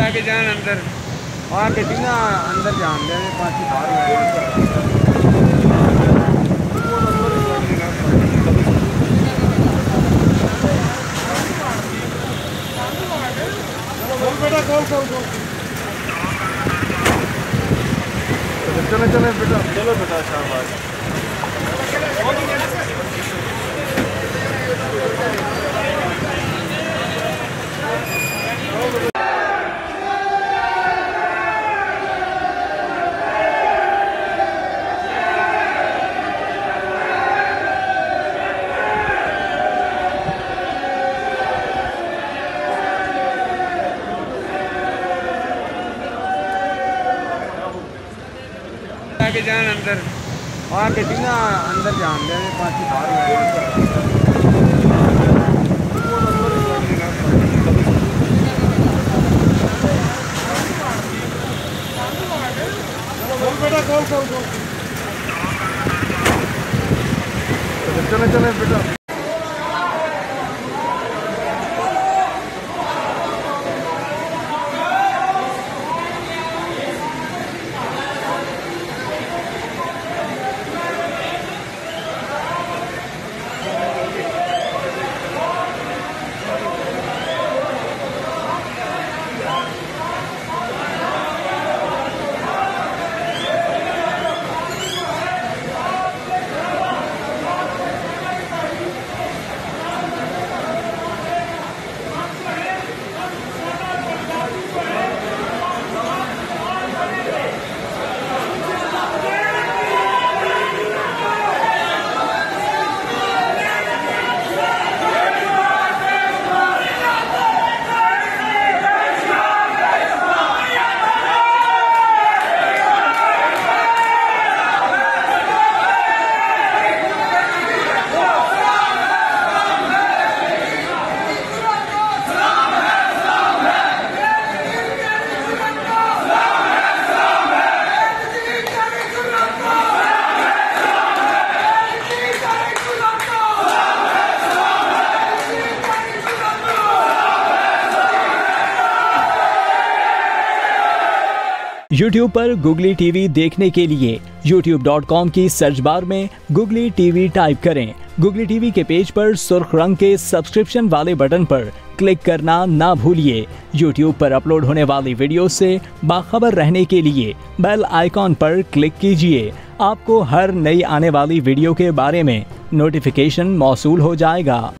आगे जान अंदर आके ना अंदर जान दे पाँच बाहर बेटा चले चले बेटा चलो बेटा शाबाश। आगे जान अंदर आके ना अंदर जान दे पाँच बाहर बेटा चले चले बेटा YouTube पर गुगली टीवी देखने के लिए youtube.com की सर्च बार में गुगली टीवी टाइप करें। गुगली टीवी के पेज पर सुर्ख रंग के सब्सक्रिप्शन वाले बटन पर क्लिक करना ना भूलिए। YouTube पर अपलोड होने वाली वीडियो से बाखबर रहने के लिए बेल आइकॉन पर क्लिक कीजिए। आपको हर नई आने वाली वीडियो के बारे में नोटिफिकेशन मौसूल हो जाएगा।